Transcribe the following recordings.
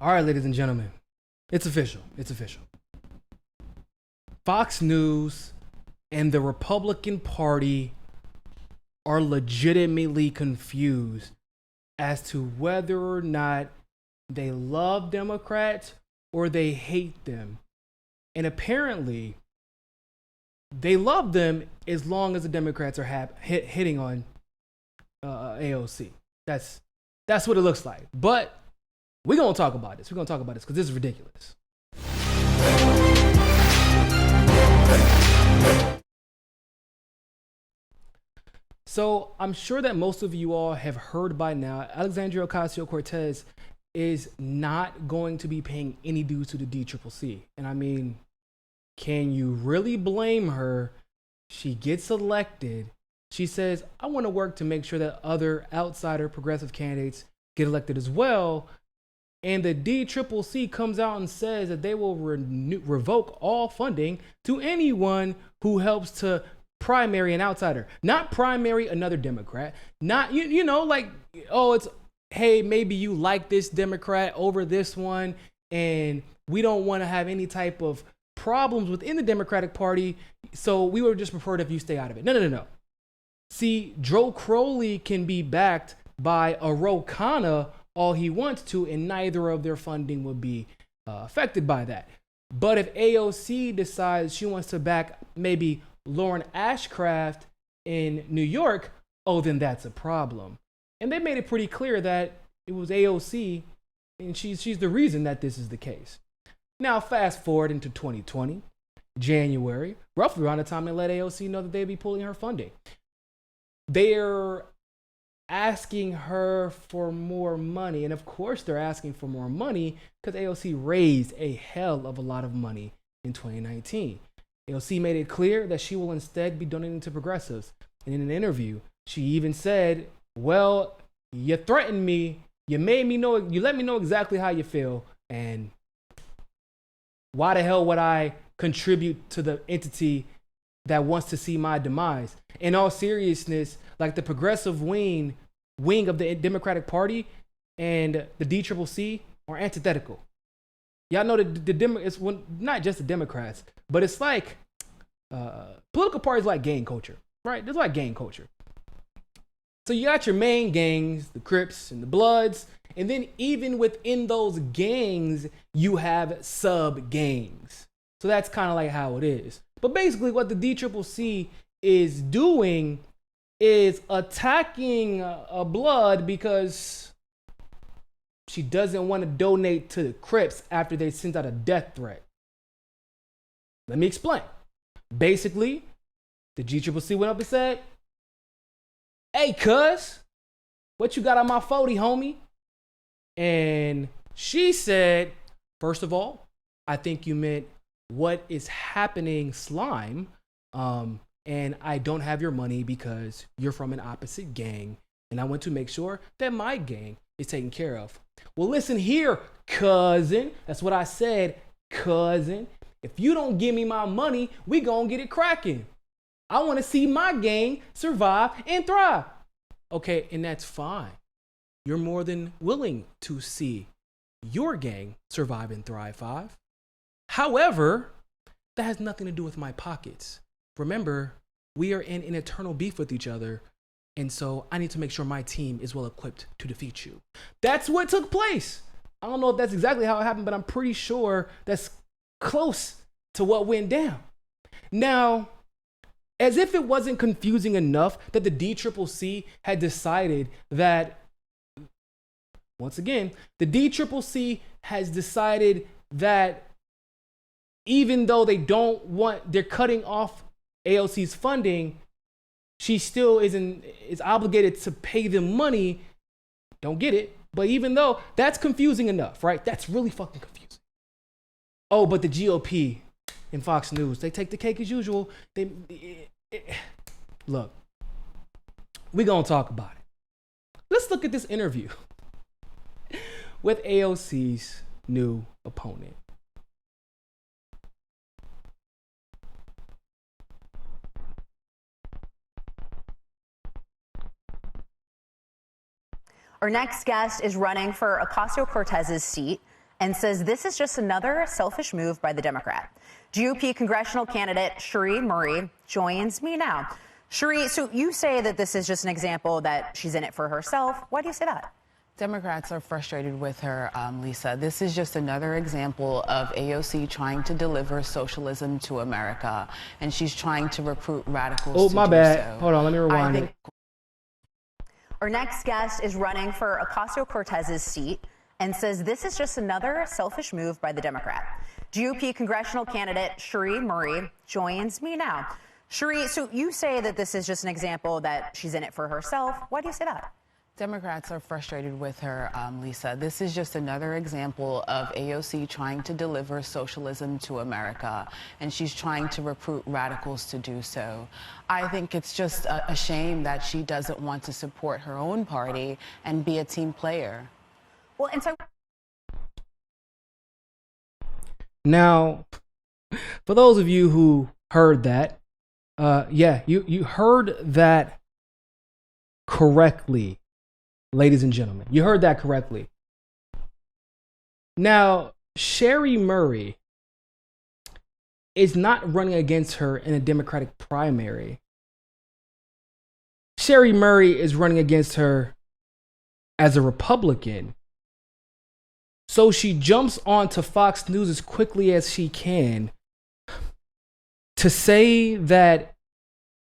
All right, ladies and gentlemen, it's official. It's official. Fox News and the Republican Party are legitimately confused as to whether or not they love Democrats or they hate them. And apparently, they love them as long as the Democrats are hitting on AOC. That's what it looks like. But we're going to talk about this. We're going to talk about this because this is ridiculous. So I'm sure that most of you all have heard by now, Alexandria Ocasio-Cortez is not going to be paying any dues to the DCCC. And I mean, can you really blame her? She gets elected. She says, I want to work to make sure that other outsider progressive candidates get elected as well. And the DCCC comes out and says that they will revoke all funding to anyone who helps to primary an outsider, not primary another Democrat, not, you know, like, oh, it's, hey, maybe you like this Democrat over this one, and we don't want to have any type of problems within the Democratic Party, so we would just prefer it if you stay out of it. No. See, Joe Crowley can be backed by a Ro Khanna all he wants to, and neither of their funding will be affected by that. But if AOC decides she wants to back maybe Lauren Ashcraft in New York, oh, then that's a problem. And they made it pretty clear that it was AOC, and she's the reason that this is the case. Now, fast forward into 2020, January, roughly around the time they let AOC know that they'd be pulling her funding. They're asking her for more money. And of course, they're asking for more money because AOC raised a hell of a lot of money in 2019. AOC made it clear that she will instead be donating to progressives. And in an interview, she even said, well, you threatened me. You let me know exactly how you feel. And why the hell would I contribute to the entity that wants to see my demise? In all seriousness, like the progressive wing of the Democratic Party and the DCCC are antithetical. Y'all know that it's not just the Democrats, but it's like political parties like gang culture, right? There's like gang culture. So you got your main gangs, the Crips and the Bloods, and then even within those gangs, you have sub gangs. So that's kind of like how it is. But basically what the DCCC is doing is attacking a Blood because she doesn't want to donate to the Crips after they sent out a death threat. Let me explain. Basically, the DCCC went up and said, hey, cuz, what you got on my 40, homie? And she said, first of all, I think you meant what is happening, slime. And I don't have your money because you're from an opposite gang. And I want to make sure that my gang is taken care of. Well, listen here, cousin. That's what I said, cousin. If you don't give me my money, we gonna get it cracking. I want to see my gang survive and thrive. Okay, and that's fine. You're more than willing to see your gang survive and thrive, Five. However, that has nothing to do with my pockets. Remember, we are in an eternal beef with each other, and so I need to make sure my team is well equipped to defeat you. That's what took place. I don't know if that's exactly how it happened, but I'm pretty sure that's close to what went down. Now, as if it wasn't confusing enough that the DCCC had decided that, once again, the DCCC has decided that even though they're cutting off AOC's funding, she still is obligated to pay them money. Don't get it. But even though that's confusing enough, right? That's really fucking confusing. Oh, but the GOP and Fox News, they take the cake as usual. Look, we're going to talk about it. Let's look at this interview with AOC's new opponent. Our next guest is running for Ocasio-Cortez's seat, and says this is just another selfish move by the Democrat. GOP congressional candidate Cherie Murray joins me now. Cherie, so you say that this is just an example that she's in it for herself. Why do you say that? Democrats are frustrated with her, Lisa. This is just another example of AOC trying to deliver socialism to America, and she's trying to recruit radicals. Oh, my bad. So. Hold on, let me rewind it. Our next guest is running for Ocasio-Cortez's seat and says this is just another selfish move by the Democrat. GOP congressional candidate Cherie Murray joins me now. Cherie, so you say that this is just an example that she's in it for herself. Why do you say that? Democrats are frustrated with her, Lisa. This is just another example of AOC trying to deliver socialism to America, and she's trying to recruit radicals to do so. I think it's just a shame that she doesn't want to support her own party and be a team player. Well, and so now, for those of you who heard that, you heard that correctly. Ladies and gentlemen, you heard that correctly. Now, Cherie Murray is not running against her in a Democratic primary. Cherie Murray is running against her as a Republican. So she jumps onto Fox News as quickly as she can to say that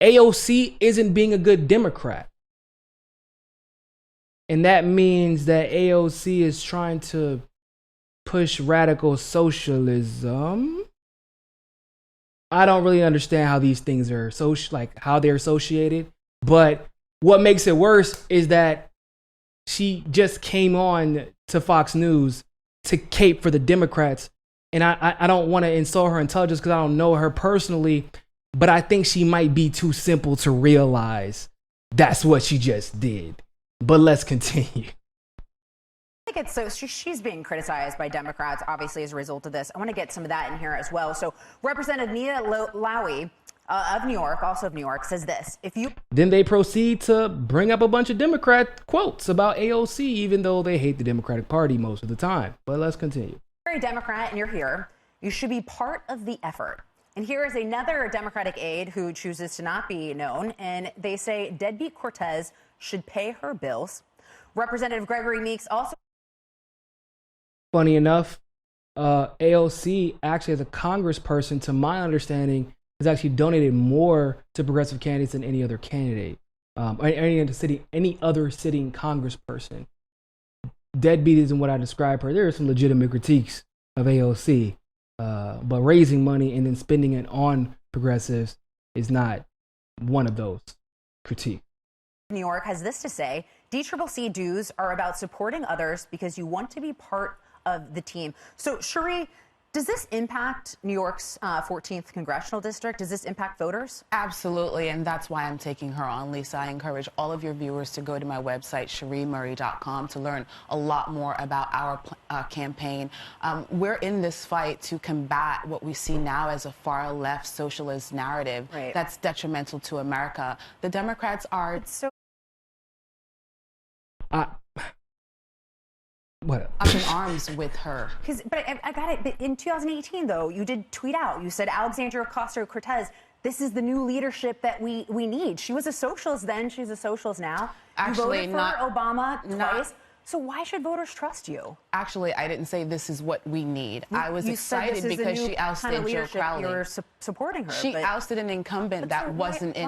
AOC isn't being a good Democrat. And that means that AOC is trying to push radical socialism. I don't really understand how these things are how they're associated. But what makes it worse is that she just came on to Fox News to cape for the Democrats. And I don't want to insult her intelligence because I don't know her personally, but I think she might be too simple to realize that's what she just did. But let's continue. I think it's so she's being criticized by Democrats, obviously, as a result of this. I want to get some of that in here as well. So Representative Nina Lowey of New York, also of New York, says this. Then they proceed to bring up a bunch of Democrat quotes about AOC, even though they hate the Democratic Party most of the time. But let's continue. If you're a Democrat and you're here, you should be part of the effort. And here is another Democratic aide who chooses to not be known. And they say deadbeat Cortez should pay her bills. Representative Gregory Meeks also. Funny enough, AOC actually, as a congressperson, to my understanding, has actually donated more to progressive candidates than any other candidate, any other sitting congressperson. Deadbeat isn't what I describe her. There are some legitimate critiques of AOC, but raising money and then spending it on progressives is not one of those critiques. New York has this to say: DCCC dues are about supporting others because you want to be part of the team. So, Cherie, does this impact New York's 14th congressional district? Does this impact voters? Absolutely, and that's why I'm taking her on, Lisa. I encourage all of your viewers to go to my website, CherieMurray.com, to learn a lot more about our campaign. We're in this fight to combat what we see now as a far-left socialist narrative that's detrimental to America. The Democrats are what? up in arms with her. But I got it. But in 2018, though, you did tweet out. You said Alexandria Ocasio-Cortez, this is the new leadership that we need. She was a socialist then. She's a socialist now. Actually, you voted for Obama twice. So why should voters trust you? Actually, I didn't say this is what we need. I was excited because she ousted Joe Crowley. You're supporting her. She ousted an incumbent that wasn't in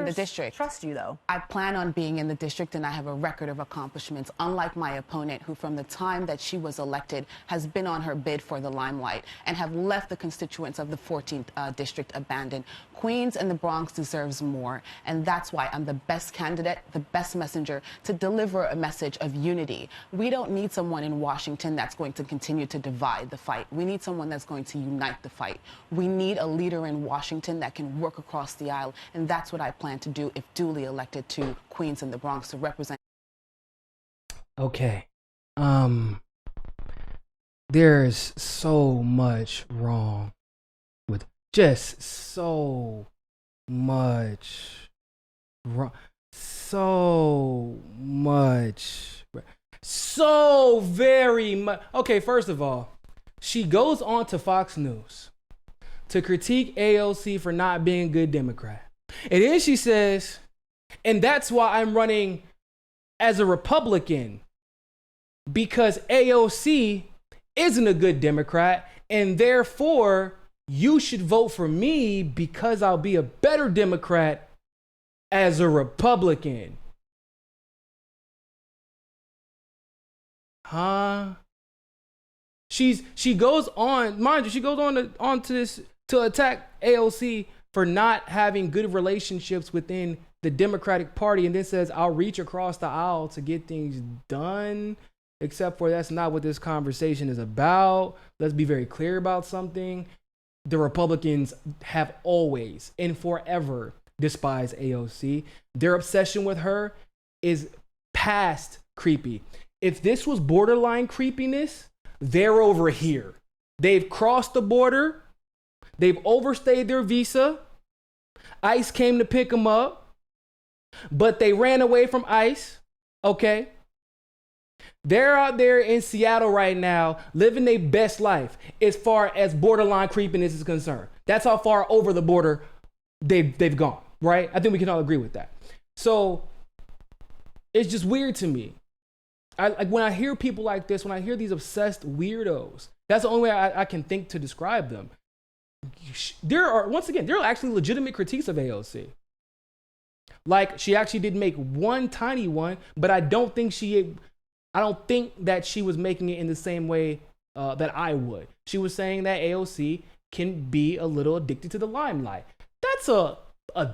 the district. Trust you, though? I plan on being in the district, and I have a record of accomplishments, unlike my opponent, who from the time that she was elected has been on her bid for the limelight and have left the constituents of the 14th district abandoned. Queens and the Bronx deserves more, and that's why I'm the best candidate, the best messenger to deliver a message of unity. We don't need someone in Washington that's going to continue to divide the fight. We need someone that's going to unite the fight. We need a leader in Washington that can work across the aisle, and that's what I plan to do if duly elected to Queens and the Bronx to represent. Okay. There's so much wrong with just so much wrong. So much. So very much. Okay, first of all, she goes on to Fox News to critique AOC for not being a good Democrat. And then she says, and that's why I'm running as a Republican, because AOC isn't a good Democrat, and therefore you should vote for me because I'll be a better Democrat as a Republican. Huh? She goes on, mind you, she goes on to this to attack AOC for not having good relationships within the Democratic Party, and then says, I'll reach across the aisle to get things done, except for that's not what this conversation is about. Let's be very clear about something. The Republicans have always and forever despised AOC. Their obsession with her is past creepy. If this was borderline creepiness, they're over here. They've crossed the border. They've overstayed their visa. ICE came to pick them up, but they ran away from ICE. Okay. They're out there in Seattle right now living their best life as far as borderline creepiness is concerned. That's how far over the border they've gone, right? I think we can all agree with that. So it's just weird to me. Like when I hear people like this, when I hear these obsessed weirdos, that's the only way I can think to describe them. There are actually legitimate critiques of AOC. Like, she actually did make one tiny one, but I don't think that she was making it in the same way that I would. She was saying that AOC can be a little addicted to the limelight. That's a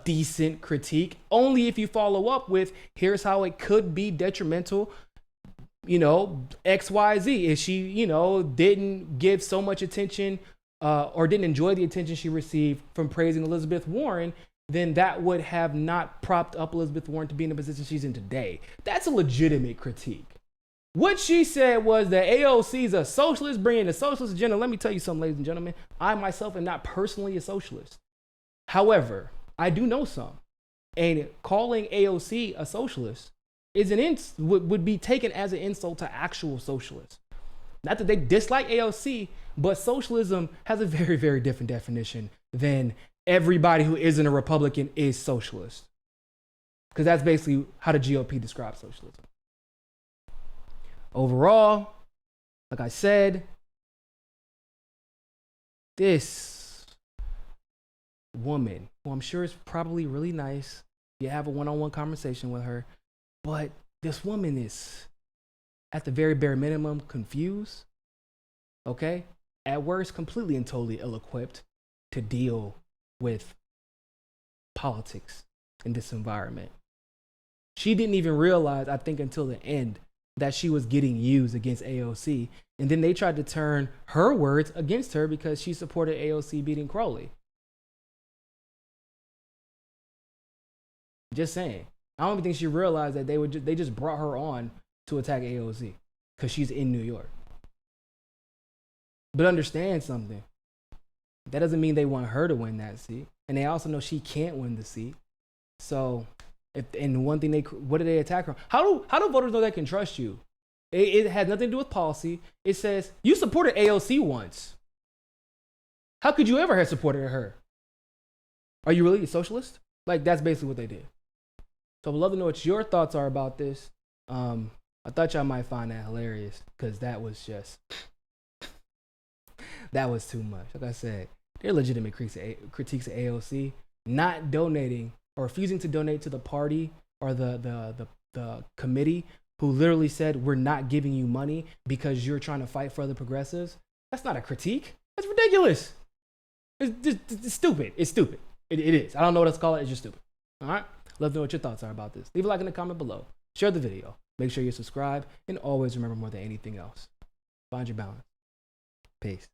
decent critique, only if you follow up with, here's how it could be detrimental, XYZ. If she, didn't give so much attention or didn't enjoy the attention she received from praising Elizabeth Warren, then that would have not propped up Elizabeth Warren to be in the position she's in today. That's a legitimate critique. What she said was that AOC is a socialist, bringing a socialist agenda. Let me tell you something, ladies and gentlemen. I myself am not personally a socialist. However, I do know some. And calling AOC a socialist would be taken as an insult to actual socialists. Not that they dislike AOC, but socialism has a very, very different definition than everybody who isn't a Republican is socialist. Because that's basically how the GOP describes socialism. Overall, like I said, this woman, who I'm sure is probably really nice, you have a one-on-one conversation with her, but this woman is, at the very bare minimum, confused, okay? At worst, completely and totally ill-equipped to deal with politics in this environment. She didn't even realize, I think, until the end, that she was getting used against AOC. And then they tried to turn her words against her because she supported AOC beating Crowley. Just saying. I don't even think she realized that they just brought her on to attack AOC because she's in New York. But understand something. That doesn't mean they want her to win that seat. And they also know she can't win the seat. So, what do they attack her? How do voters know they can trust you? It has nothing to do with policy. It says, you supported AOC once. How could you ever have supported her? Are you really a socialist? Like, that's basically what they did. So I'd love to know what your thoughts are about this. I thought y'all might find that hilarious because that was too much. Like I said, they're legitimate critiques of AOC not donating or refusing to donate to the party or the committee who literally said, we're not giving you money because you're trying to fight for other progressives. That's not a critique. That's ridiculous. It's stupid. It's stupid. It is. I don't know what else to call it. It's just stupid. All right? Love to know what your thoughts are about this. Leave a like in the comment below. Share the video. Make sure you subscribe. And always remember, more than anything else, find your balance. Peace.